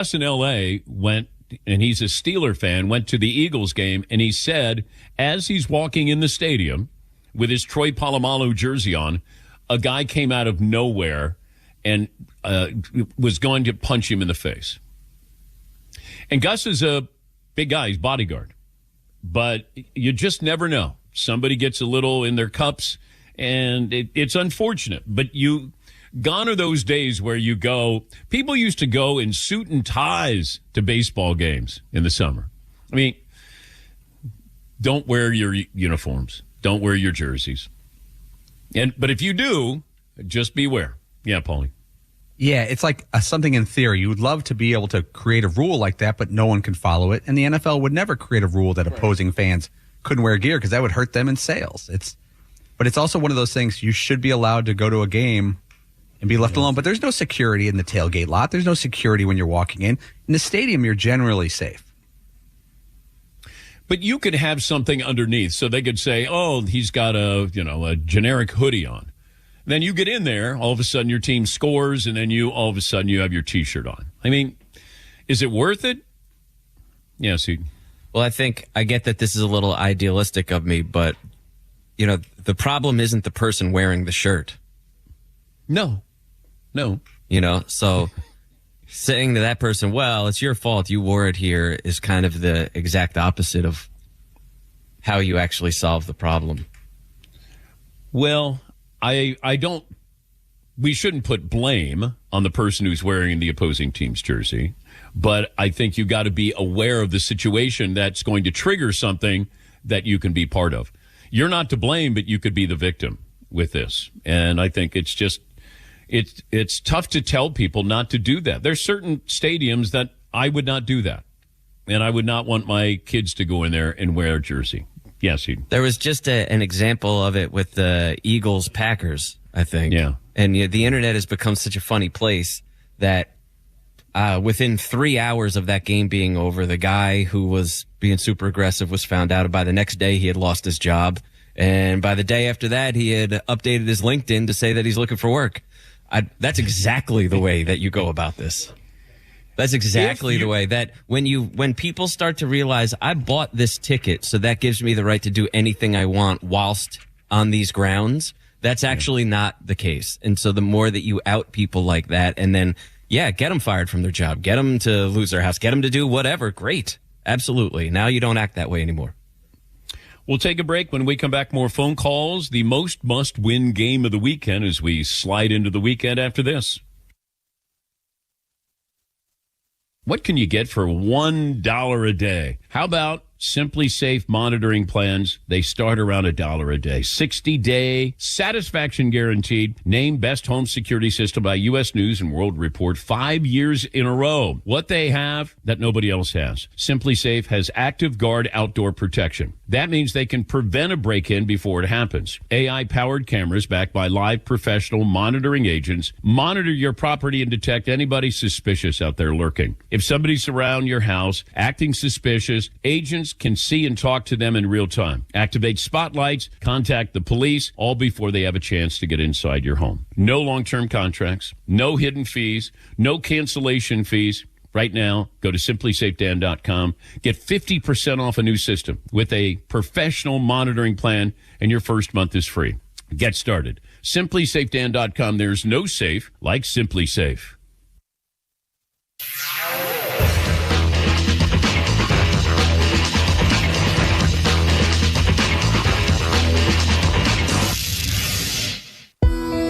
Gus in L.A. went, and he's a Steeler fan, went to the Eagles game, and he said as he's walking in the stadium with his Troy Polamalu jersey on, a guy came out of nowhere and was going to punch him in the face. And Gus is a big guy. He's bodyguard. But you just never know. Somebody gets a little in their cups, and it's unfortunate. But gone are those days where you go. People used to go in suit and ties to baseball games in the summer. I mean, don't wear your uniforms. Don't wear your jerseys. But if you do, just beware. Yeah, Paulie. Yeah, it's like something in theory. You would love to be able to create a rule like that, but no one can follow it. And the NFL would never create a rule that opposing fans couldn't wear gear because that would hurt them in sales. But it's also one of those things you should be allowed to go to a game and be left alone. But there's no security in the tailgate lot. There's no security when you're walking in. In the stadium, you're generally safe. But you could have something underneath. So they could say, oh, he's got a generic hoodie on. Then you get in there, all of a sudden your team scores, and then all of a sudden you have your T-shirt on. I mean, is it worth it? Yes. Well, I think I get that this is a little idealistic of me, but, the problem isn't the person wearing the shirt. No. So saying to that person, well, it's your fault you wore it here, is kind of the exact opposite of how you actually solve the problem. Well, we shouldn't put blame on the person who's wearing the opposing team's jersey, but I think you got to be aware of the situation that's going to trigger something that you can be part of. You're not to blame, but you could be the victim with this. And I think it's tough to tell people not to do that. There's certain stadiums that I would not do that. And I would not want my kids to go in there and wear a jersey. Yes, there was just an example of it with the Eagles-Packers, I think. Yeah. And the internet has become such a funny place that within 3 hours of that game being over, the guy who was being super aggressive was found out. By the next day, he had lost his job. And by the day after that, he had updated his LinkedIn to say that he's looking for work. That's exactly the way that you go about this. That's exactly the way that when people start to realize I bought this ticket, so that gives me the right to do anything I want whilst on these grounds, that's actually not the case. And so the more that you out people like that, and then, get them fired from their job, get them to lose their house, get them to do whatever, great. Absolutely. Now you don't act that way anymore. We'll take a break. When we come back, more phone calls, the most must-win game of the weekend as we slide into the weekend after this. What can you get for $1 a day? How about Simply Safe monitoring plans? They start around $1 a day. 60-day satisfaction guaranteed. Named best home security system by U.S. News and World Report 5 years in a row. What they have that nobody else has. Simply Safe has Active Guard outdoor protection. That means they can prevent a break-in before it happens. AI-powered cameras backed by live professional monitoring agents monitor your property and detect anybody suspicious out there lurking. If somebody's around your house acting suspicious, agents can see and talk to them in real time. Activate spotlights, contact the police, all before they have a chance to get inside your home. No long-term contracts, no hidden fees, no cancellation fees. Right now, go to simplysafedan.com. Get 50% off a new system with a professional monitoring plan, and your first month is free. Get started. simplysafedan.com. There's no safe like Simply Safe.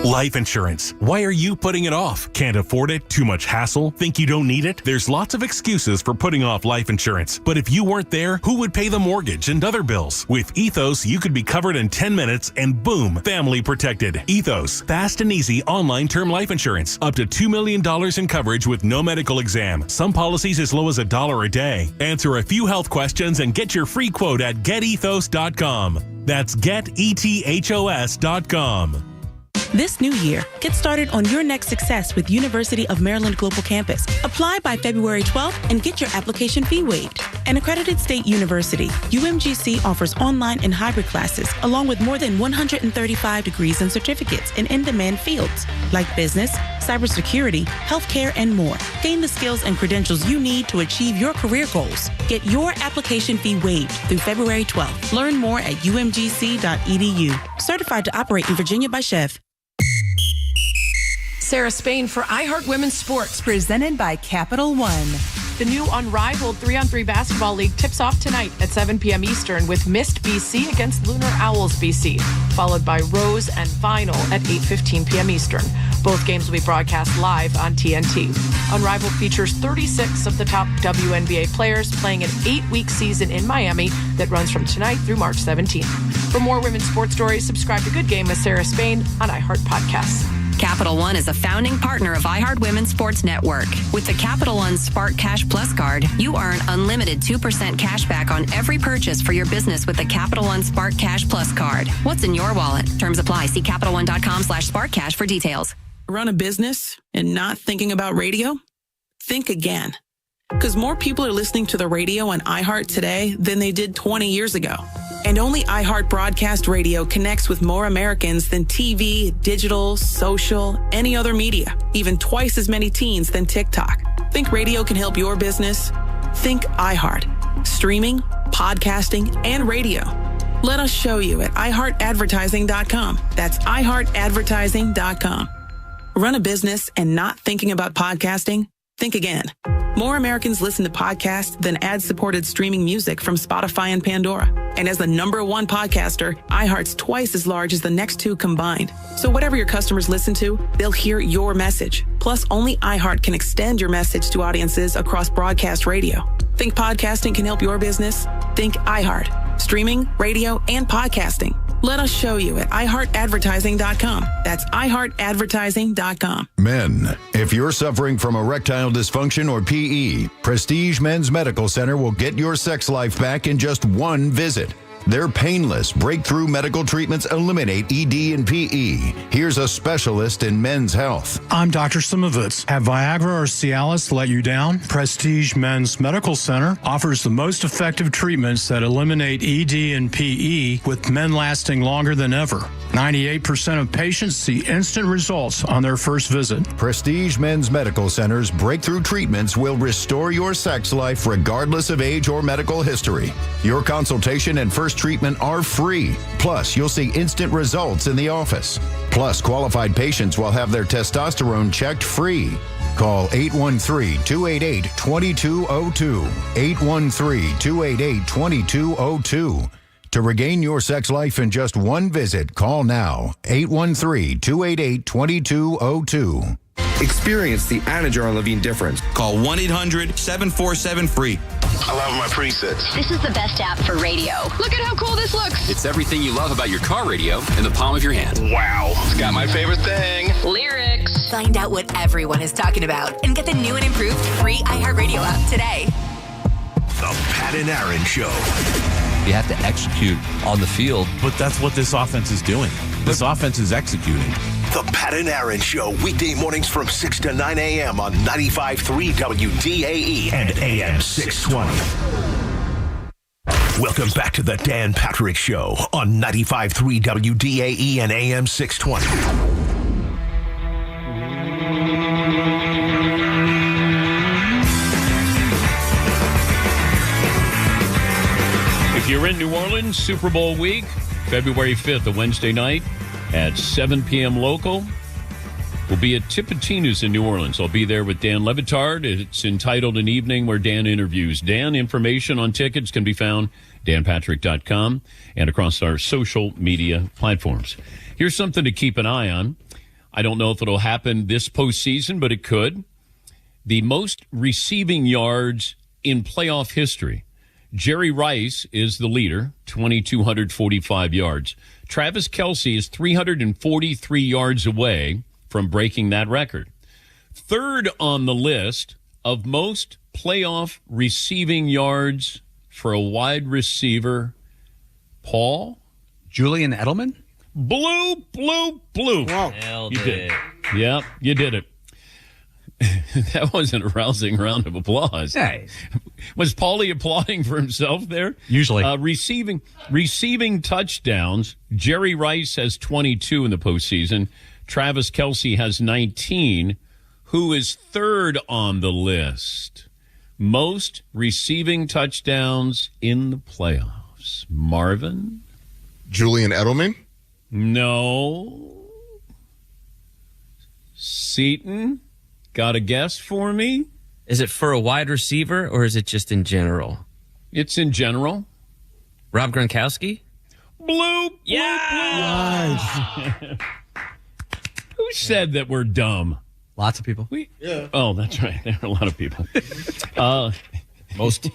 Life insurance. Why are you putting it off? Can't afford it? Too much hassle? Think you don't need it? There's lots of excuses for putting off life insurance. But if you weren't there, who would pay the mortgage and other bills? With Ethos, you could be covered in 10 minutes and boom, family protected. Ethos, fast and easy online term life insurance. Up to $2 million in coverage with no medical exam. Some policies as low as $1 a day. Answer a few health questions and get your free quote at getethos.com. That's getethos.com. This new year, get started on your next success with University of Maryland Global Campus. Apply by February 12th and get your application fee waived. An accredited state university, UMGC offers online and hybrid classes, along with more than 135 degrees and certificates in in-demand fields like business, cybersecurity, healthcare, and more. Gain the skills and credentials you need to achieve your career goals. Get your application fee waived through February 12th. Learn more at umgc.edu. Certified to operate in Virginia by Chev. Sarah Spain for iHeart Women's Sports. Presented by Capital One. The new unrivaled 3-on-3 basketball league tips off tonight at 7 p.m. Eastern with Mist BC against Lunar Owls BC, followed by Rose and Vinyl at 8:15 p.m. Eastern. Both games will be broadcast live on TNT. Unrivaled features 36 of the top WNBA players playing an 8-week season in Miami that runs from tonight through March 17th. For more women's sports stories, subscribe to Good Game with Sarah Spain on iHeart Podcasts. Capital One is a founding partner of iHeart Women's Sports Network. With the Capital One Spark Cash Plus card, you earn unlimited 2% cash back on every purchase for your business with the Capital One Spark Cash Plus card. What's in your wallet? Terms apply. See CapitalOne.com/SparkCash for details. Run a business and not thinking about radio? Think again. Because more people are listening to the radio on iHeart today than they did 20 years ago. And only iHeart Broadcast Radio connects with more Americans than TV, digital, social, any other media. Even twice as many teens than TikTok. Think radio can help your business? Think iHeart. Streaming, podcasting, and radio. Let us show you at iHeartAdvertising.com. That's iHeartAdvertising.com. Run a business and not thinking about podcasting? Think again. More Americans listen to podcasts than ad-supported streaming music from Spotify and Pandora. And as the #1 podcaster, iHeart's twice as large as the next two combined. So whatever your customers listen to, they'll hear your message. Plus, only iHeart can extend your message to audiences across broadcast radio. Think podcasting can help your business? Think iHeart. Streaming, radio, and podcasting. Let us show you at iHeartAdvertising.com. That's iHeartAdvertising.com. Men, if you're suffering from erectile dysfunction or PE, Prestige Men's Medical Center will get your sex life back in just one visit. Their painless breakthrough medical treatments eliminate ED and PE. Here's a specialist in men's health. I'm Dr. Simovitz. Have Viagra or Cialis let you down? Prestige Men's Medical Center offers the most effective treatments that eliminate ED and PE, with men lasting longer than ever. 98% of patients see instant results on their first visit. Prestige Men's Medical Center's breakthrough treatments will restore your sex life regardless of age or medical history. Your consultation and first treatment are free. Plus, you'll see instant results in the office. Plus, qualified patients will have their testosterone checked free. Call 813-288-2202. 813-288-2202. To regain your sex life in just one visit, call now. 813-288-2202. Experience the Anna Jar Levine difference. Call 1-800-747-FREE. I love my presets. This is the best app for radio. Look at how cool this looks. It's everything you love about your car radio in the palm of your hand. Wow. It's got my favorite thing. Lyrics. Find out what everyone is talking about and get the new and improved free iHeartRadio app today. The Pat and Aaron Show. You have to execute on the field. But that's what this offense is doing. This offense is executing. The Pat and Aaron Show, weekday mornings from 6 to 9 a.m. on 95.3 WDAE and AM 620. Welcome back to the Dan Patrick Show on 95.3 WDAE and AM 620. If you're in New Orleans, Super Bowl week, February 5th, a Wednesday night at 7 p.m. local. We'll be at Tipitina's in New Orleans. I'll be there with Dan Le Batard. It's entitled An Evening Where Dan Interviews Dan. Information on tickets can be found danpatrick.com and across our social media platforms. Here's something to keep an eye on. I don't know if it'll happen this postseason, but it could. The most receiving yards in playoff history. Jerry Rice is the leader, 2,245 yards. Travis Kelce is 343 yards away from breaking that record. Third on the list of most playoff receiving yards for a wide receiver, Paul? Julian Edelman? Blue. Nailed You it. did it. Yep, you did it. That wasn't a rousing round of applause. Hey. Was Paulie applauding for himself there? Usually. Receiving touchdowns, Jerry Rice has 22 in the postseason. Travis Kelce has 19. Who is third on the list? Most receiving touchdowns in the playoffs. Marvin? Julian Edelman? No. Seton? Got a guess for me? Is it for a wide receiver or is it just in general? It's in general. Rob Gronkowski? Bloop! Yeah! Nice. Who said that we're dumb? Lots of people. Oh, that's right. There are a lot of people. Most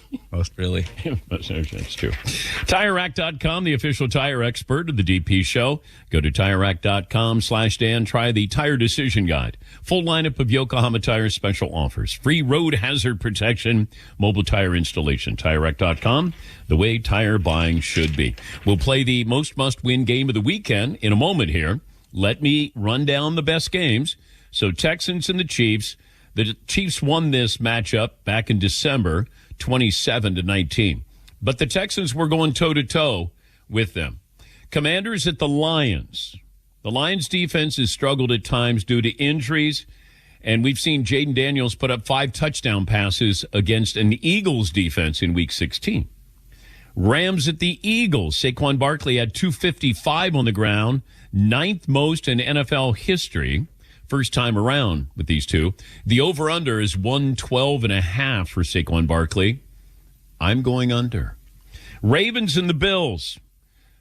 really. That's true. TireRack.com, the official tire expert of the DP show. Go to TireRack.com/Dan. Try the Tire Decision Guide. Full lineup of Yokohama Tire special offers. Free road hazard protection, mobile tire installation. TireRack.com, the way tire buying should be. We'll play the most must-win game of the weekend in a moment here. Let me run down the best games. So Texans and the Chiefs. The Chiefs won this matchup back in December, 27-19. But the Texans were going toe-to-toe with them. Commanders at the Lions. The Lions' defense has struggled at times due to injuries, and we've seen Jaden Daniels put up 5 touchdown passes against an Eagles defense in Week 16. Rams at the Eagles. Saquon Barkley had 255 on the ground, 9th most in NFL history. First time around with these two. The over-under is 112.5 for Saquon Barkley. I'm going under. Ravens and the Bills.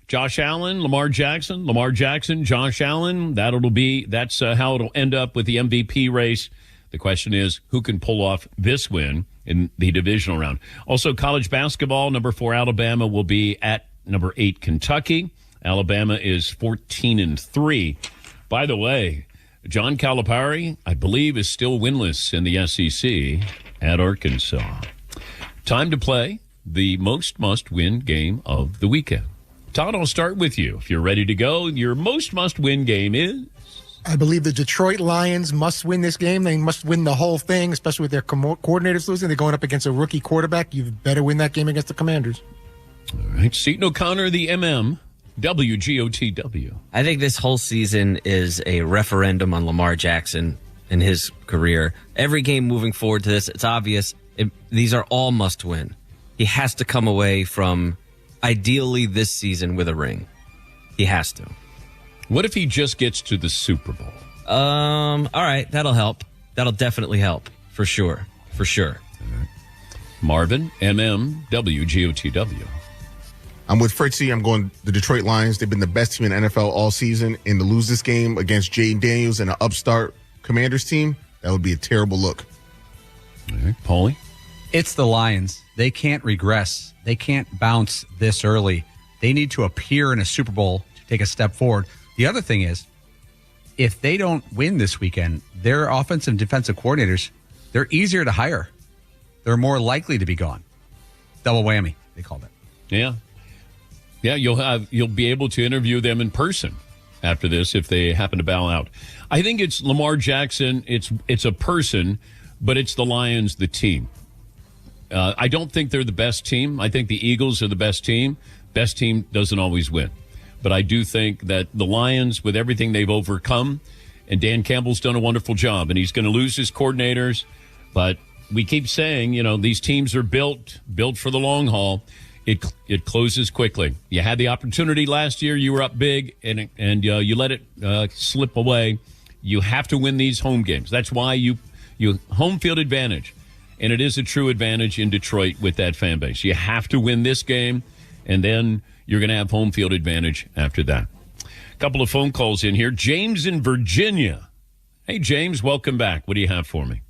Josh Allen, Lamar Jackson, Josh Allen. That's how it'll end up with the MVP race. The question is, who can pull off this win in the divisional round? Also, college basketball, number 4 Alabama will be at number 8 Kentucky. Alabama is 14-3. By the way, John Calipari, I believe, is still winless in the SEC at Arkansas. Time to play the most must-win game of the weekend. Todd, I'll start with you. If you're ready to go, your most must-win game is? I believe the Detroit Lions must win this game. They must win the whole thing, especially with their coordinators losing. They're going up against a rookie quarterback. You better win that game against the Commanders. All right. Seton O'Connor, the MM. WGOTW. I think this whole season is a referendum on Lamar Jackson and his career. Every game moving forward to this, it's obvious. These are all must win. He has to come away from, ideally this season, with a ring. He has to. What if he just gets to the Super Bowl? All right, that'll help. That'll definitely help. For sure. For sure. All right. Marvin, WGOTW. I'm with Fritzy. I'm going the Detroit Lions. They've been the best team in the NFL all season. And to lose this game against Jaden Daniels and an upstart Commanders team, that would be a terrible look. All right. Paulie? It's the Lions. They can't regress. They can't bounce this early. They need to appear in a Super Bowl to take a step forward. The other thing is, if they don't win this weekend, their offensive and defensive coordinators, they're easier to hire. They're more likely to be gone. Double whammy, they called it. Yeah. Yeah, you'll be able to interview them in person after this if they happen to bow out. I think it's Lamar Jackson. It's a person, but it's the Lions, the team. I don't think they're the best team. I think the Eagles are the best team. Best team doesn't always win. But I do think that the Lions, with everything they've overcome, and Dan Campbell's done a wonderful job, and he's going to lose his coordinators. But we keep saying, these teams are built for the long haul. It closes quickly. You had the opportunity last year. You were up big, and you let it slip away. You have to win these home games. That's why you home field advantage, and it is a true advantage in Detroit with that fan base. You have to win this game, and then you're going to have home field advantage after that. A couple of phone calls in here. James in Virginia. Hey, James, welcome back. What do you have for me?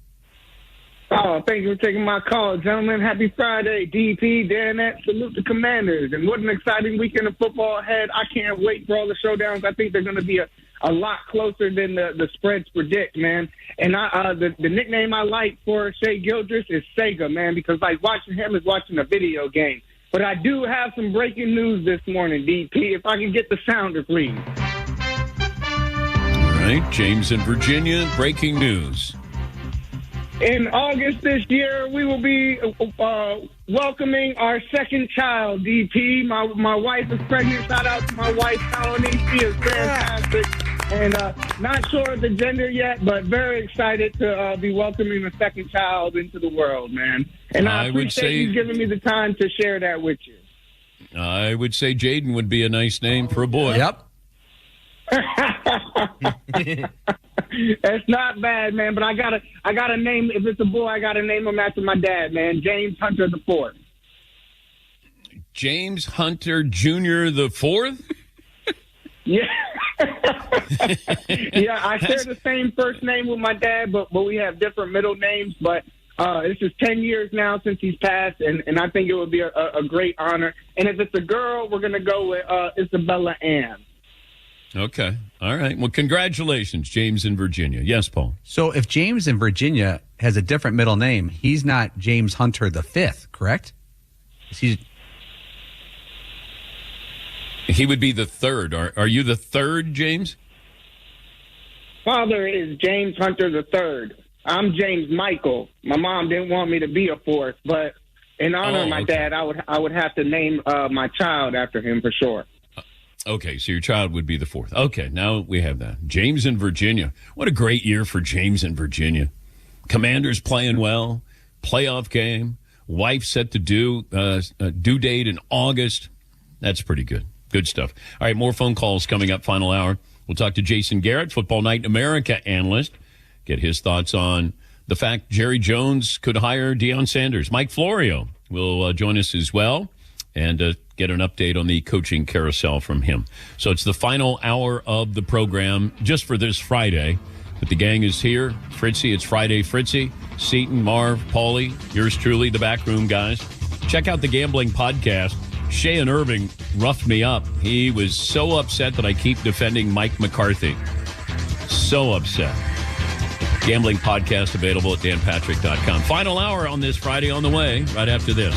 Oh, thank you for taking my call, gentlemen. Happy Friday, DP, Danette. Salute the Commanders. And what an exciting weekend of football ahead. I can't wait for all the showdowns. I think they're going to be a lot closer than the spreads predict, man. And the nickname I like for Shea Gildress is Sega, man, because like watching him is watching a video game. But I do have some breaking news this morning, DP. If I can get the sounder, please. All right, James in Virginia, breaking news. In August this year, we will be welcoming our second child, DP. My wife is pregnant. Shout out to my wife, Colony. She is fantastic. And not sure of the gender yet, but very excited to be welcoming a second child into the world, man. And I appreciate you giving me the time to share that with you. I would say Jaden would be a nice name for a boy. Yep. It's not bad, man. But I gotta name. If it's a boy, I gotta name him after my dad, man. James Hunter IV. James Hunter Jr. the Fourth. Yeah. Yeah, I share the same first name with my dad, but we have different middle names. But this is 10 years now since he's passed, and I think it would be a great honor. And if it's a girl, we're going to go with Isabella Ann. Okay. All right. Well, congratulations, James in Virginia. Yes, Paul. So if James in Virginia has a different middle name, he's not James Hunter V, correct? He would be the third. Are you the third, James? Father is James Hunter III. I'm James Michael. My mom didn't want me to be a fourth, but in honor of my dad, I would have to name my child after him for sure. Okay, so your child would be the fourth. Okay, now we have that. James in Virginia. What a great year for James in Virginia. Commanders playing well, playoff game, wife set to due date in August. That's pretty good. Good stuff. All right, more phone calls coming up, final hour. We'll talk to Jason Garrett, Football Night in America analyst, get his thoughts on the fact Jerry Jones could hire Deion Sanders. Mike Florio will join us as well and get an update on the coaching carousel from him. So it's the final hour of the program just for this Friday. But the gang is here. Fritzy, it's Friday Fritzy. Seton, Marv, Paulie, yours truly, the Backroom guys. Check out the Gambling Podcast. Shay and Irving roughed me up. He was so upset that I keep defending Mike McCarthy. So upset. Gambling Podcast available at danpatrick.com. Final hour on this Friday on the way, right after this.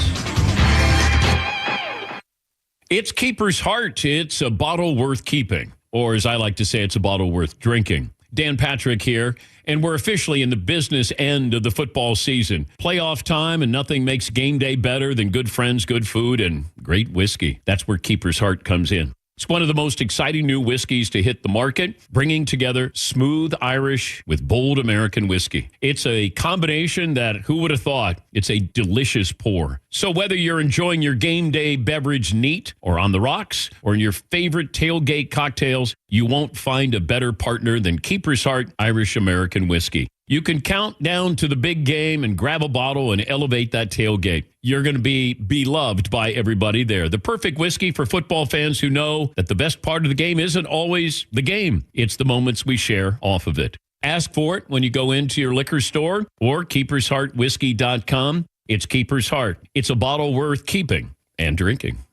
It's Keeper's Heart. It's a bottle worth keeping. Or as I like to say, it's a bottle worth drinking. Dan Patrick here, and we're officially in the business end of the football season. Playoff time, and nothing makes game day better than good friends, good food, and great whiskey. That's where Keeper's Heart comes in. It's one of the most exciting new whiskeys to hit the market, bringing together smooth Irish with bold American whiskey. It's a combination that, who would have thought, it's a delicious pour. So whether you're enjoying your game day beverage neat or on the rocks or in your favorite tailgate cocktails, you won't find a better partner than Keeper's Heart Irish American whiskey. You can count down to the big game and grab a bottle and elevate that tailgate. You're going to be beloved by everybody there. The perfect whiskey for football fans who know that the best part of the game isn't always the game. It's the moments we share off of it. Ask for it when you go into your liquor store or keepersheartwhiskey.com. It's Keeper's Heart. It's a bottle worth keeping and drinking.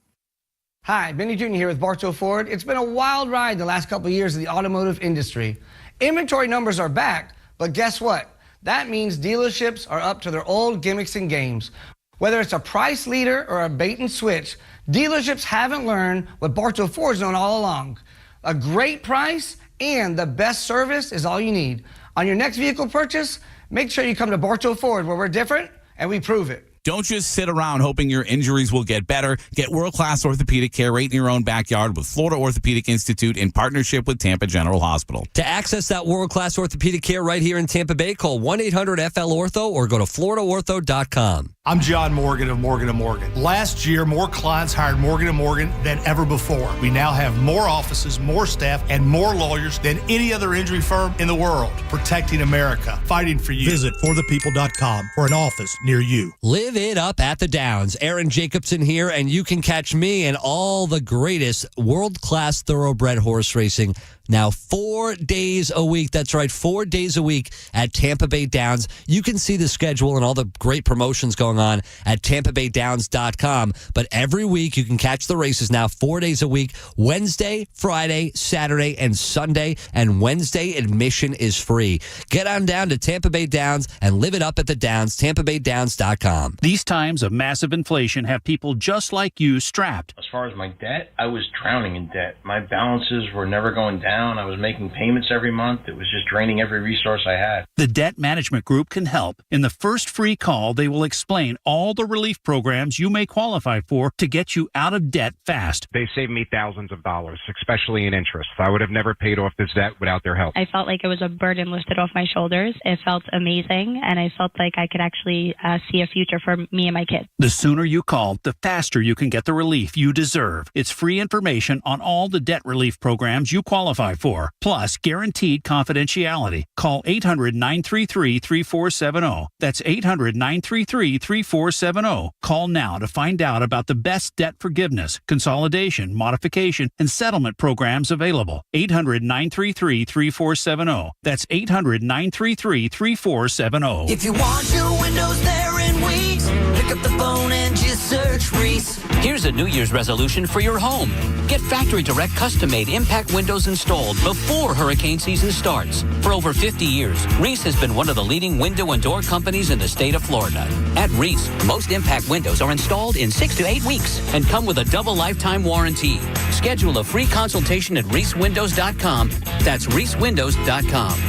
Hi, Benny Jr. here with Bartow Ford. It's been a wild ride the last couple of years in the automotive industry. Inventory numbers are back, but guess what? That means dealerships are up to their old gimmicks and games. Whether it's a price leader or a bait and switch, dealerships haven't learned what Bartow Ford's known all along. A great price and the best service is all you need. On your next vehicle purchase, make sure you come to Bartow Ford, where we're different and we prove it. Don't just sit around hoping your injuries will get better. Get world-class orthopedic care right in your own backyard with Florida Orthopedic Institute in partnership with Tampa General Hospital. To access that world-class orthopedic care right here in Tampa Bay, call 1-800-FL-ORTHO or go to floridaortho.com. I'm John Morgan of Morgan & Morgan. Last year, more clients hired Morgan & Morgan than ever before. We now have more offices, more staff, and more lawyers than any other injury firm in the world. Protecting America, fighting for you. Visit forthepeople.com for an office near you. Live it up at the Downs. Aaron Jacobson here, and you can catch me and all the greatest world-class thoroughbred horse racing now 4 days a week. That's right, 4 days a week at Tampa Bay Downs. You can see the schedule and all the great promotions going on at tampabaydowns.com. But every week you can catch the races now 4 days a week, Wednesday, Friday, Saturday, and Sunday. And Wednesday admission is free. Get on down to Tampa Bay Downs and live it up at the Downs, tampabaydowns.com. These times of massive inflation have people just like you strapped. As far as my debt, I was drowning in debt. My balances were never going down. I was making payments every month. It was just draining every resource I had. The Debt Management Group can help. In the first free call, they will explain explain all the relief programs you may qualify for to get you out of debt fast. They saved me thousands of dollars, especially in interest. I would have never paid off this debt without their help. I felt like it was a burden lifted off my shoulders. It felt amazing, and I felt like I could actually see a future for me and my kids. The sooner you call, the faster you can get the relief you deserve. It's free information on all the debt relief programs you qualify for, plus guaranteed confidentiality. Call 800-933-3470. That's 800-933-3470. Call now to find out about the best debt forgiveness, consolidation, modification, and settlement programs available. 800-933-3470. That's 800-933-3470. If you want your windows there in weeks, pick up the phone and just search Reese. Here's a New Year's resolution for your home. Get Factory Direct custom-made impact windows installed before hurricane season starts. For over 50 years, Reese has been one of the leading window and door companies in the state of Florida. At Reese, most impact windows are installed in 6 to 8 weeks and come with a double lifetime warranty. Schedule a free consultation at reesewindows.com. That's reesewindows.com.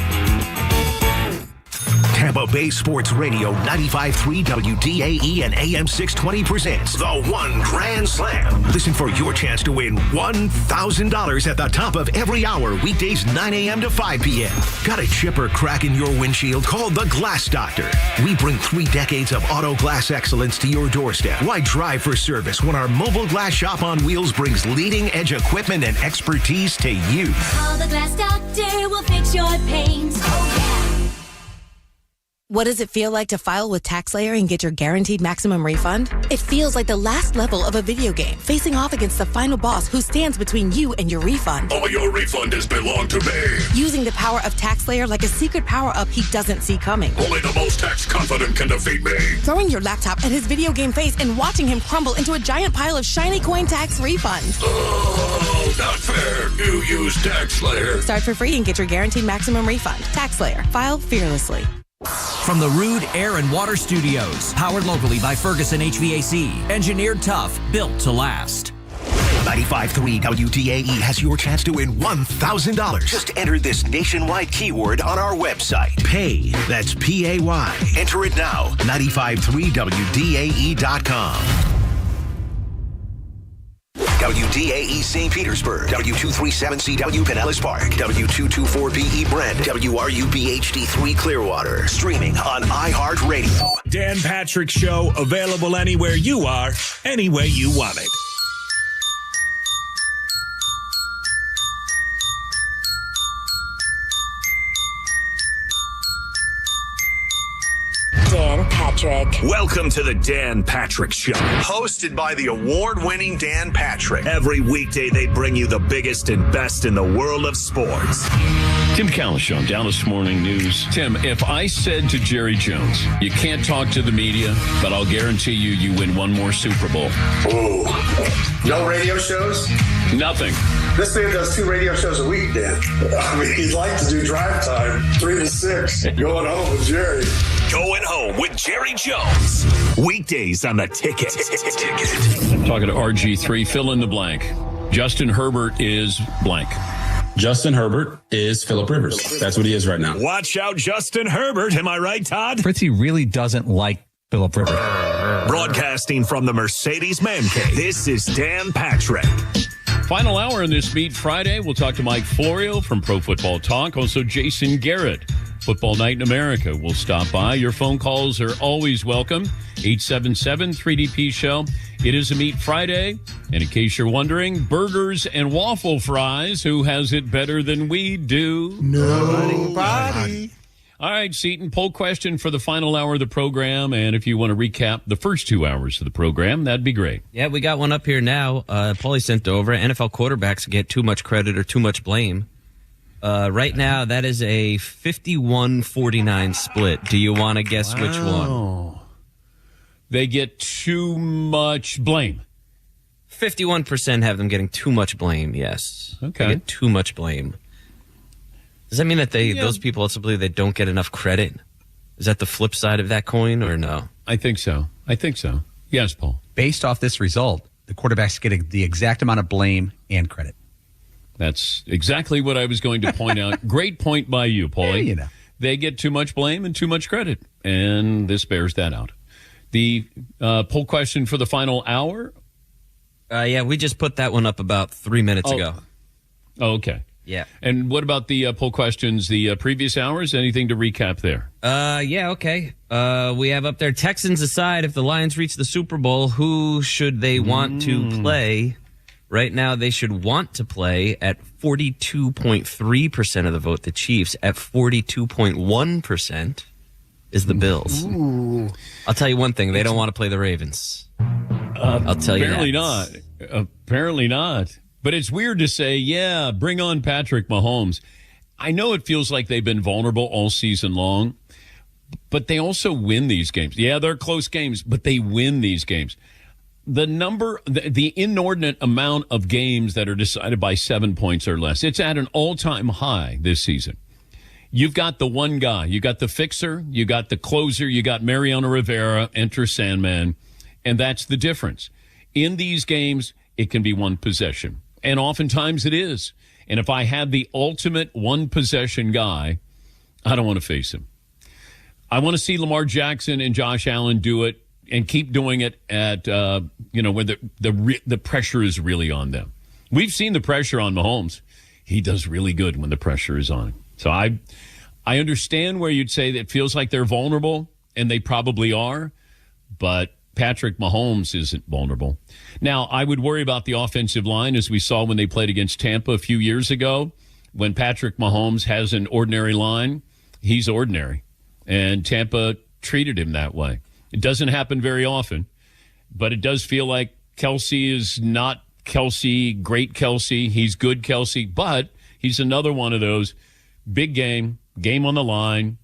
Tampa Bay Sports Radio 95.3 WDAE and AM 620 presents The One Grand Slam. Listen for your chance to win $1,000 at the top of every hour, weekdays 9 a.m. to 5 p.m. Got a chip or crack in your windshield? Call the Glass Doctor. We bring 3 decades of auto glass excellence to your doorstep. Why drive for service when our mobile glass shop on wheels brings leading edge equipment and expertise to you? Call the Glass Doctor, we'll fix your paint. Oh, yeah. What does it feel like to file with TaxSlayer and get your guaranteed maximum refund? It feels like the last level of a video game, facing off against the final boss who stands between you and your refund. All your refund has belonged to me. Using the power of TaxSlayer like a secret power-up he doesn't see coming. Only the most tax confident can defeat me. Throwing your laptop at his video game face and watching him crumble into a giant pile of shiny coin tax refunds. Oh, not fair. You use TaxSlayer. Start for free and get your guaranteed maximum refund. TaxSlayer. File fearlessly. From the Rude Air and Water Studios, powered locally by Ferguson HVAC, engineered tough, built to last. 95.3 WDAE has your chance to win $1,000. Just enter this nationwide keyword on our website. Pay. That's P-A-Y. Enter it now. 953WDAE.com. WDAE St. Petersburg, W237CW Pinellas Park, W224BE Brent, WRUB HD3 Clearwater. Streaming on iHeartRadio. Dan Patrick Show, available anywhere you are, any way you want it. Dan Patrick. Welcome to the Dan Patrick Show. Hosted by the award-winning Dan Patrick. Every weekday, they bring you the biggest and best in the world of sports. Tim Calishow, Dallas Morning News. Tim, if I said to Jerry Jones, you can't talk to the media, but I'll guarantee you win one more Super Bowl. Ooh. No radio shows? Nothing. This man does 2 radio shows a week, Dan. I mean, he'd like to do drive time, 3 to 6, going home with Jerry. Going home with Jerry Jones. Weekdays on the Ticket. Talking to RG3, fill in the blank. Justin Herbert is blank. Justin Herbert is Phillip Rivers. That's what he is right now. Watch out, Justin Herbert. Am I right, Todd? Fritzy really doesn't like Phillip Rivers. Broadcasting from the Mercedes Man Cave, this is Dan Patrick. Final hour in this Meet Friday. We'll talk to Mike Florio from Pro Football Talk. Also, Jason Garrett, Football Night in America, will stop by. Your phone calls are always welcome. 877-3DP-SHOW. It is a Meet Friday. And in case you're wondering, burgers and waffle fries. Who has it better than we do? Nobody. All right, Seton, poll question for the final hour of the program. And if you want to recap the first 2 hours of the program, that'd be great. Yeah, we got one up here now. Paulie sent over. NFL quarterbacks get too much credit or too much blame. Right now, that is a 51-49 split. Do you want to guess which one? They get too much blame. 51% have them getting too much blame, yes. Okay. They get too much blame. Does that mean that those people also believe they don't get enough credit? Is that the flip side of that coin or no? I think so. Yes, Paul. Based off this result, the quarterback's getting the exact amount of blame and credit. That's exactly what I was going to point out. Great point by you, Paulie. Yeah, you know. They get too much blame and too much credit, and this bears that out. The poll question for the final hour? Yeah, we just put that one up about 3 minutes ago. Oh, okay. Yeah. And what about the poll questions the previous hours? Anything to recap there? Yeah, okay. We have up there, Texans aside, if the Lions reach the Super Bowl, who should they want to play? Right now, they should want to play at 42.3% of the vote. The Chiefs at 42.1% is the Bills. Ooh. I'll tell you one thing. They don't want to play the Ravens. I'll tell you Apparently that. not. Apparently not. But it's weird to say, yeah, bring on Patrick Mahomes. I know it feels like they've been vulnerable all season long, but they also win these games. Yeah, they're close games, but they win these games. The inordinate amount of games that are decided by 7 points or less, it's at an all-time high this season. You've got the one guy. You got the fixer. You got the closer. You got Mariano Rivera, enter Sandman, and that's the difference. In these games, it can be one possession, and oftentimes it is. And if I had the ultimate one-possession guy, I don't want to face him. I want to see Lamar Jackson and Josh Allen do it and keep doing it at, where the pressure is really on them. We've seen the pressure on Mahomes. He does really good when the pressure is on him. So I understand where you'd say that it feels like they're vulnerable, and they probably are, but Patrick Mahomes isn't vulnerable. Now, I would worry about the offensive line, as we saw when they played against Tampa a few years ago. When Patrick Mahomes has an ordinary line, he's ordinary, and Tampa treated him that way. It doesn't happen very often, but it does feel like Kelsey is not Kelsey, great Kelsey. He's good Kelsey, but he's another one of those big game on the line,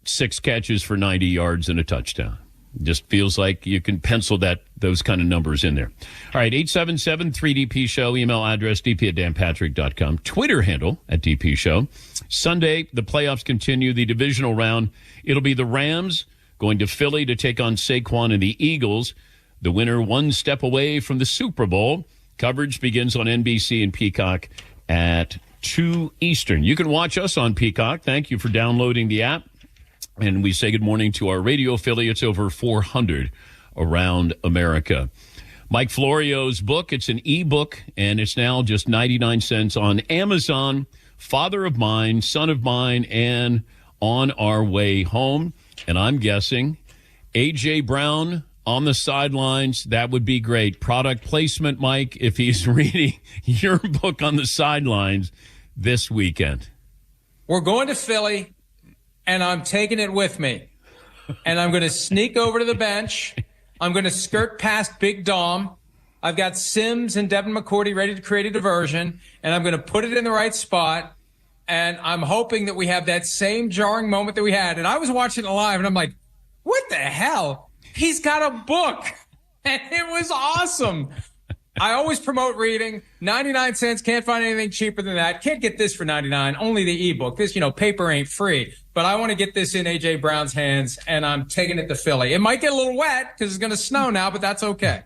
6 catches for 90 yards and a touchdown. Just feels like you can pencil those kind of numbers in there. All right, 877-3DP Show, email address dp@danpatrick.com, Twitter handle @DP Show. Sunday, the playoffs continue, the divisional round. It'll be the Rams going to Philly to take on Saquon and the Eagles. The winner one step away from the Super Bowl. Coverage begins on NBC and Peacock at 2 Eastern. You can watch us on Peacock. Thank you for downloading the app. And we say good morning to our radio affiliates, over 400 around America. Mike Florio's book, it's an ebook, and it's now just 99 cents on Amazon. Father of Mine, Son of Mine, and On Our Way Home. And I'm guessing A.J. Brown on the sidelines, that would be great. Product placement, Mike, if he's reading your book on the sidelines this weekend. We're going to Philly, and I'm taking it with me. And I'm going to sneak over to the bench. I'm going to skirt past Big Dom. I've got Sims and Devin McCourty ready to create a diversion, and I'm going to put it in the right spot. And I'm hoping that we have that same jarring moment that we had. And I was watching it live, and I'm like, what the hell? He's got a book. And it was awesome. I always promote reading. 99 cents. Can't find anything cheaper than that. Can't get this for 99. Only the ebook. This, paper ain't free. But I want to get this in A.J. Brown's hands, and I'm taking it to Philly. It might get a little wet because it's going to snow now, but that's okay.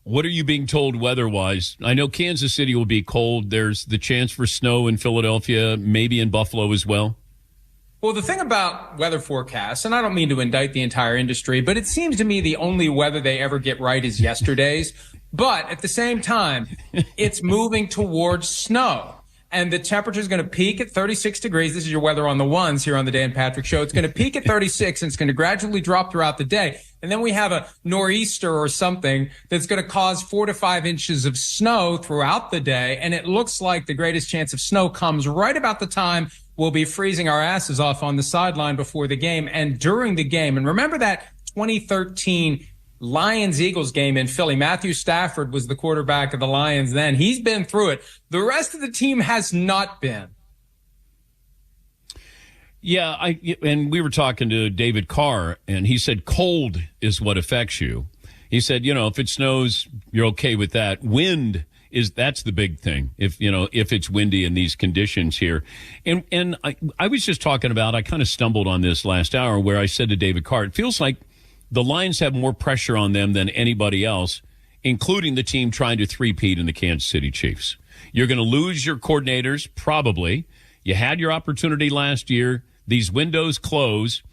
What are you being told weather-wise? I know Kansas City will be cold. There's the chance for snow in Philadelphia, maybe in Buffalo as well. Well, the thing about weather forecasts, and I don't mean to indict the entire industry, but it seems to me the only weather they ever get right is yesterday's. But at the same time, it's moving towards snow. And the temperature is going to peak at 36 degrees. This is your weather on the ones here on the Dan Patrick Show. It's going to peak at 36, and it's going to gradually drop throughout the day. And then we have a nor'easter or something that's going to cause 4 to 5 inches of snow throughout the day. And it looks like the greatest chance of snow comes right about the time we'll be freezing our asses off on the sideline before the game and during the game. And remember that 2013 Lions-Eagles game in Philly. Matthew Stafford was the quarterback of the Lions then. He's been through it. The rest of the team has not been. Yeah, and we were talking to David Carr, and he said cold is what affects you. He said, if it snows, you're okay with that. Wind that's the big thing. If it's windy in these conditions here. And I was just talking about, I kind of stumbled on this last hour where I said to David Carr, it feels like the Lions have more pressure on them than anybody else, including the team trying to three-peat in the Kansas City Chiefs. You're going to lose your coordinators, probably. You had your opportunity last year. These windows close,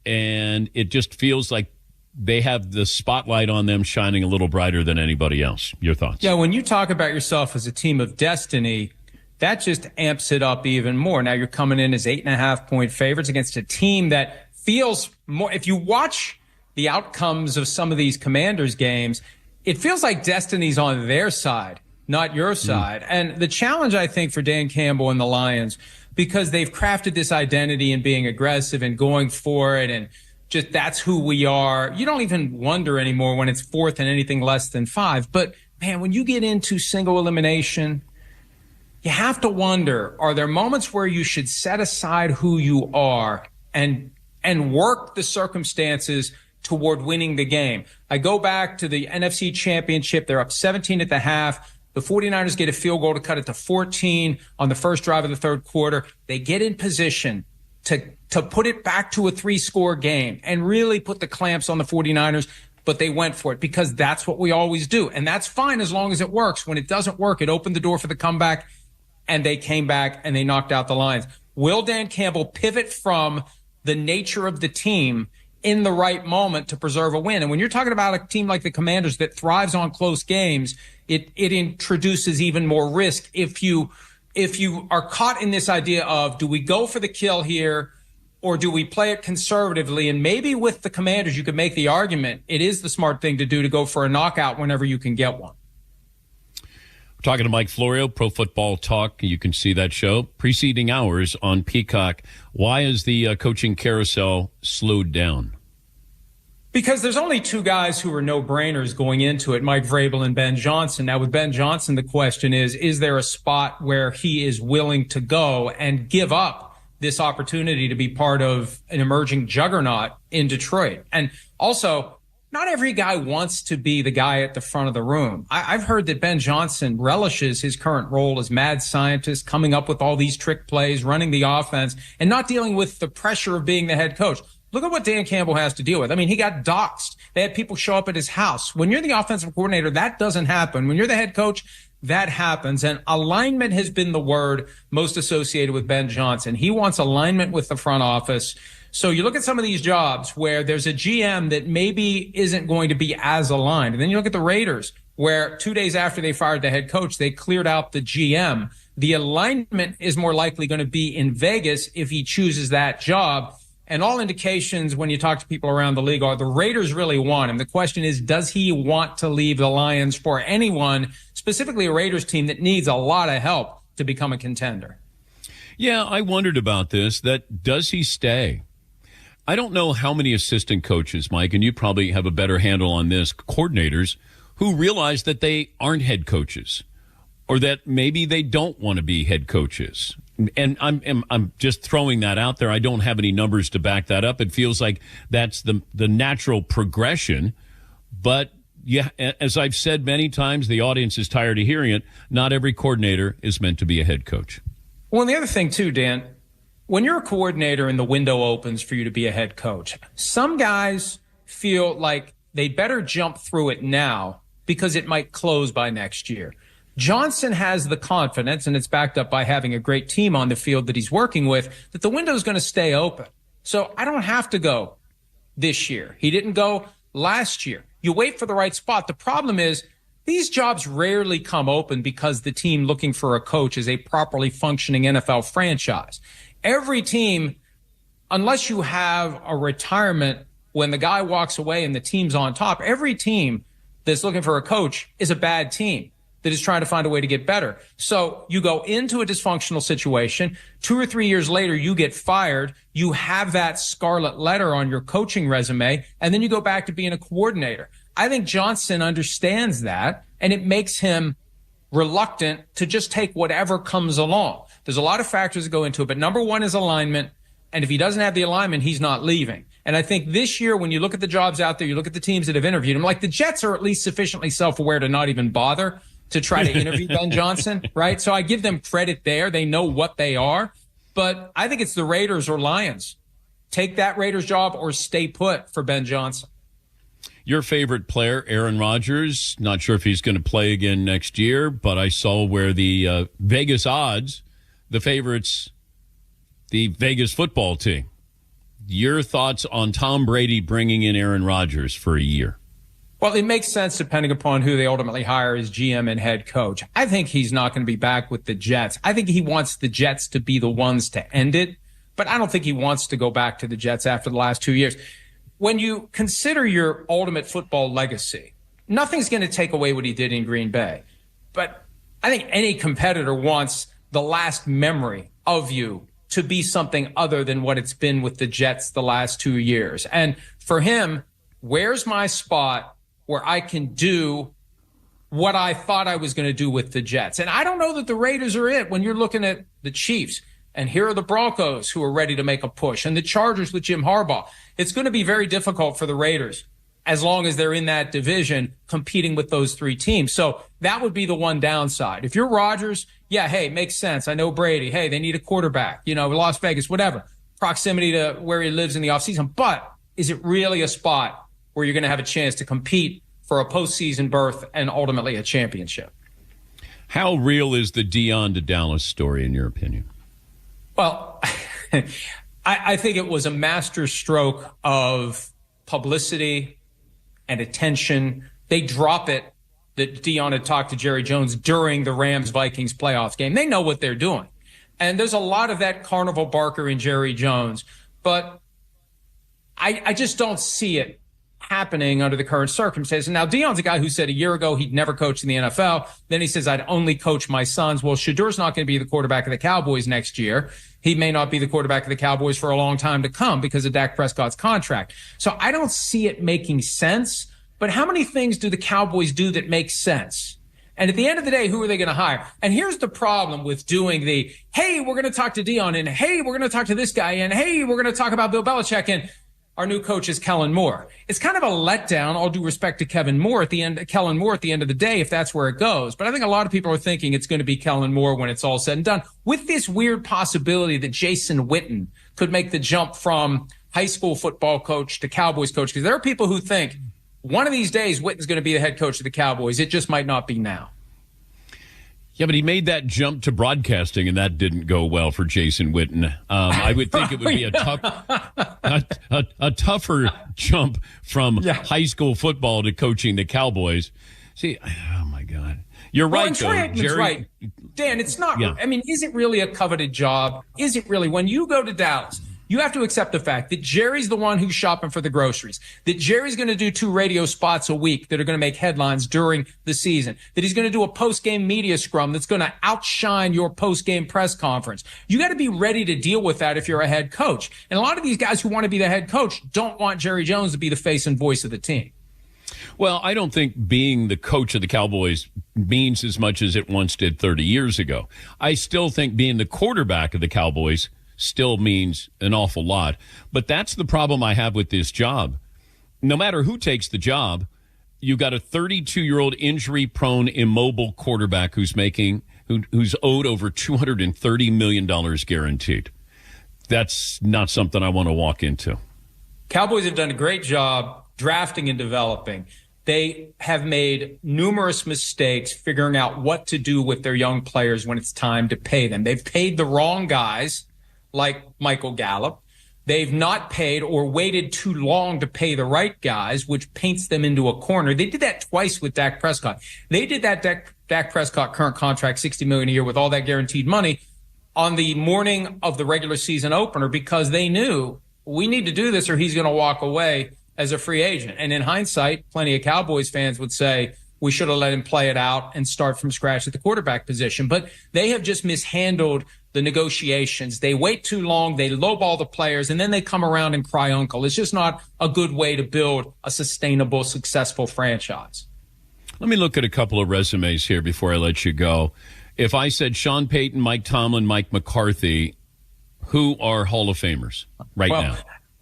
and it just feels like they have the spotlight on them shining a little brighter than anybody else. Your thoughts? Yeah, when you talk about yourself as a team of destiny, that just amps it up even more. Now you're coming in as 8.5-point favorites against a team that feels more. If you watch the outcomes of some of these Commanders games, it feels like destiny's on their side, not your side. And the challenge, I think, for Dan Campbell and the Lions, because they've crafted this identity in being aggressive and going for it, and just that's who we are. You don't even wonder anymore when it's 4th and anything less than 5. But, man, when you get into single elimination, you have to wonder, are there moments where you should set aside who you are and work the circumstances toward winning the game? I go back to the NFC Championship. They're up 17 at the half. The 49ers get a field goal to cut it to 14 on the first drive of the third quarter. They get in position to put it back to a 3-score game and really put the clamps on the 49ers, but they went for it because that's what we always do. And that's fine as long as it works. When it doesn't work, it opened the door for the comeback, and they came back and they knocked out the Lions. Will Dan Campbell pivot from the nature of the team in the right moment to preserve a win? And when you're talking about a team like the Commanders that thrives on close games, it introduces even more risk if you are caught in this idea of, do we go for the kill here or do we play it conservatively? And maybe with the Commanders, you could make the argument it is the smart thing to do to go for a knockout whenever you can get one. We're talking to Mike Florio, Pro Football Talk. You can see that show preceding hours on Peacock. Why is the coaching carousel slowed down? Because there's only two guys who are no-brainers going into it, Mike Vrabel and Ben Johnson. Now, with Ben Johnson, the question is there a spot where he is willing to go and give up this opportunity to be part of an emerging juggernaut in Detroit? And also, not every guy wants to be the guy at the front of the room. I've heard that Ben Johnson relishes his current role as mad scientist, coming up with all these trick plays, running the offense, and not dealing with the pressure of being the head coach. Look at what Dan Campbell has to deal with. I mean, he got doxxed. They had people show up at his house. When you're the offensive coordinator, that doesn't happen. When you're the head coach, that happens. And alignment has been the word most associated with Ben Johnson. He wants alignment with the front office. So you look at some of these jobs where there's a GM that maybe isn't going to be as aligned. And then you look at the Raiders, where 2 days after they fired the head coach, they cleared out the GM. The alignment is more likely going to be in Vegas if he chooses that job. And all indications when you talk to people around the league are the Raiders really want him. The question is, does he want to leave the Lions for anyone, specifically a Raiders team that needs a lot of help to become a contender? Yeah, I wondered about this, that does he stay? I don't know how many assistant coaches, Mike, and you probably have a better handle on this, coordinators who realize that they aren't head coaches or that maybe they don't want to be head coaches. And I'm just throwing that out there. I don't have any numbers to back that up. It feels like that's the natural progression. But yeah, as I've said many times, the audience is tired of hearing it. Not every coordinator is meant to be a head coach. Well, and the other thing too, Dan, when you're a coordinator and the window opens for you to be a head coach, some guys feel like they better jump through it now because it might close by next year. Johnson has the confidence, and it's backed up by having a great team on the field that he's working with, that the window is going to stay open. So I don't have to go this year. He didn't go last year. You wait for the right spot. The problem is these jobs rarely come open because the team looking for a coach is a properly functioning NFL franchise. Every team, unless you have a retirement when the guy walks away and the team's on top, every team that's looking for a coach is a bad team that is trying to find a way to get better. So you go into a dysfunctional situation. 2 or 3 years later, you get fired. You have that scarlet letter on your coaching resume, and then you go back to being a coordinator. I think Johnson understands that, and it makes him reluctant to just take whatever comes along. There's a lot of factors that go into it, but number one is alignment. And if he doesn't have the alignment, he's not leaving. And I think this year, when you look at the jobs out there, you look at the teams that have interviewed him, like the Jets are at least sufficiently self-aware to not even bother to try to interview Ben Johnson, right? So I give them credit there. They know what they are. But I think it's the Raiders or Lions. Take that Raiders job or stay put for Ben Johnson. Your favorite player, Aaron Rodgers, not sure if he's going to play again next year, but I saw where the Vegas odds, the favorites, the Vegas football team. Your thoughts on Tom Brady bringing in Aaron Rodgers for a year? Well, it makes sense depending upon who they ultimately hire as GM and head coach. I think he's not going to be back with the Jets. I think he wants the Jets to be the ones to end it, but I don't think he wants to go back to the Jets after the last 2 years. When you consider your ultimate football legacy, nothing's going to take away what he did in Green Bay. But I think any competitor wants the last memory of you to be something other than what it's been with the Jets the last 2 years. And for him, where's my spot where I can do what I thought I was going to do with the Jets? And I don't know that the Raiders are it when you're looking at the Chiefs. And here are the Broncos who are ready to make a push, and the Chargers with Jim Harbaugh. It's going to be very difficult for the Raiders as long as they're in that division competing with those three teams. So that would be the one downside. If you're Rodgers, yeah, hey, makes sense. I know Brady. Hey, they need a quarterback, Las Vegas, whatever. Proximity to where he lives in the offseason. But is it really a spot where you're going to have a chance to compete for a postseason berth and ultimately a championship? How real is the Dion to Dallas story, in your opinion? Well, I think it was a master stroke of publicity and attention. They drop it that Dion had talked to Jerry Jones during the Rams-Vikings playoffs game. They know what they're doing. And there's a lot of that carnival barker in Jerry Jones. But I just don't see it happening under the current circumstances. Now, Dion's a guy who said a year ago he'd never coach in the NFL. Then he says, I'd only coach my sons. Well, Shadur's not going to be the quarterback of the Cowboys next year. He may not be the quarterback of the Cowboys for a long time to come because of Dak Prescott's contract. So I don't see it making sense. But how many things do the Cowboys do that make sense? And at the end of the day, who are they going to hire? And here's the problem with doing the, hey, we're going to talk to Dion, and hey, we're going to talk to this guy, and hey, we're going to talk about Bill Belichick, and our new coach is Kellen Moore. It's kind of a letdown, all due respect to Kellen Moore at the end of the day, if that's where it goes. But I think a lot of people are thinking it's going to be Kellen Moore when it's all said and done, with this weird possibility that Jason Witten could make the jump from high school football coach to Cowboys coach. Because there are people who think one of these days Witten's going to be the head coach of the Cowboys. It just might not be now. Yeah, but he made that jump to broadcasting, and that didn't go well for Jason Witten. I would think it would be a tougher jump from high school football to coaching the Cowboys. See, oh my God, you're right, though, Jerry. Right, Dan. It's not. Yeah. I mean, is it really a coveted job? Is it really? When you go to Dallas, you have to accept the fact that Jerry's the one who's shopping for the groceries, that Jerry's going to do 2 radio spots a week that are going to make headlines during the season, that he's going to do a post-game media scrum that's going to outshine your post-game press conference. You got to be ready to deal with that if you're a head coach. And a lot of these guys who want to be the head coach don't want Jerry Jones to be the face and voice of the team. Well, I don't think being the coach of the Cowboys means as much as it once did 30 years ago. I still think being the quarterback of the Cowboys still means an awful lot. But that's the problem I have with this job. No matter who takes the job, you got a 32-year-old injury-prone, immobile quarterback who's owed over $230 million guaranteed. That's not something I want to walk into. Cowboys have done a great job drafting and developing. They have made numerous mistakes figuring out what to do with their young players when it's time to pay them. They've paid the wrong guys, like Michael Gallup. They've not paid or waited too long to pay the right guys, which paints them into a corner. They did that twice with Dak Prescott. They did that Dak Prescott current contract, $60 million a year with all that guaranteed money on the morning of the regular season opener because they knew we need to do this or he's going to walk away as a free agent. And in hindsight, plenty of Cowboys fans would say we should have let him play it out and start from scratch at the quarterback position. But they have just mishandled the negotiations. They wait too long, they lowball the players, and then they come around and cry uncle. It's just not a good way to build a sustainable, successful franchise. Let me look at a couple of resumes here before I let you go. If I said Sean Payton, Mike Tomlin, Mike McCarthy, who are Hall of Famers now?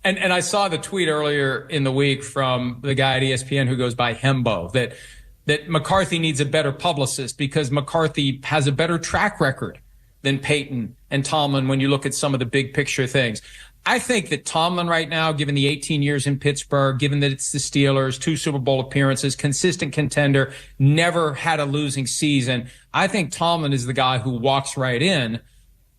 And I saw the tweet earlier in the week from the guy at ESPN who goes by Hembo that McCarthy needs a better publicist because McCarthy has a better track record than Peyton and Tomlin when you look at some of the big picture things. I think that Tomlin right now, given the 18 years in Pittsburgh, given that it's the Steelers, 2 Super Bowl appearances, consistent contender, never had a losing season, I think Tomlin is the guy who walks right in.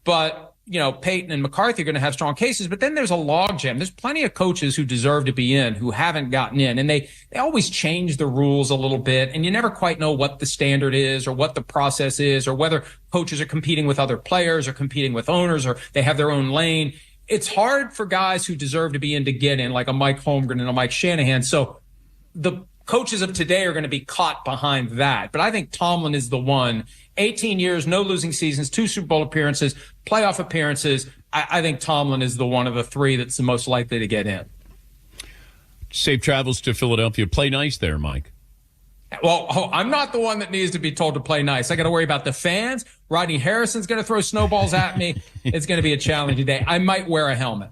But Peyton and McCarthy are going to have strong cases, but then there's a logjam. There's plenty of coaches who deserve to be in who haven't gotten in, and they always change the rules a little bit, and you never quite know what the standard is or what the process is or whether coaches are competing with other players or competing with owners or they have their own lane. It's hard for guys who deserve to be in to get in, like a Mike Holmgren and a Mike Shanahan. So the coaches of today are going to be caught behind that. But I think Tomlin is the one. 18 years, no losing seasons, 2 Super Bowl appearances, playoff appearances. I think Tomlin is the one of the 3 that's the most likely to get in. Safe travels to Philadelphia. Play nice there, Mike. Well, I'm not the one that needs to be told to play nice. I got to worry about the fans. Rodney Harrison's going to throw snowballs at me. It's going to be a challenge today. I might wear a helmet.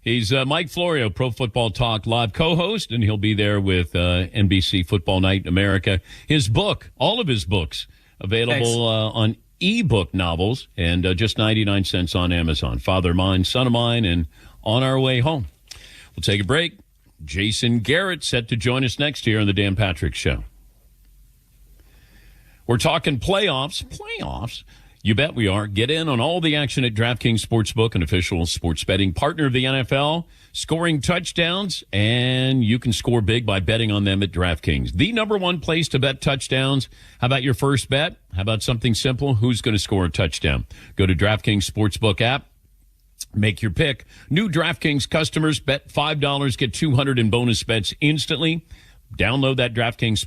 He's Mike Florio, Pro Football Talk live co-host, and he'll be there with NBC Football Night in America. His book, all of his books, available on ebook novels and just 99 cents on Amazon. Father of Mine, Son of Mine, and On Our Way Home. We'll take a break. Jason Garrett set to join us next here on the Dan Patrick Show. We're talking playoffs. Playoffs? You bet we are. Get in on all the action at DraftKings Sportsbook, an official sports betting partner of the NFL, scoring touchdowns, and you can score big by betting on them at DraftKings. The number one place to bet touchdowns. How about your first bet? How about something simple? Who's going to score a touchdown? Go to DraftKings Sportsbook app. Make your pick. New DraftKings customers bet $5, get $200 in bonus bets instantly. Download that DraftKings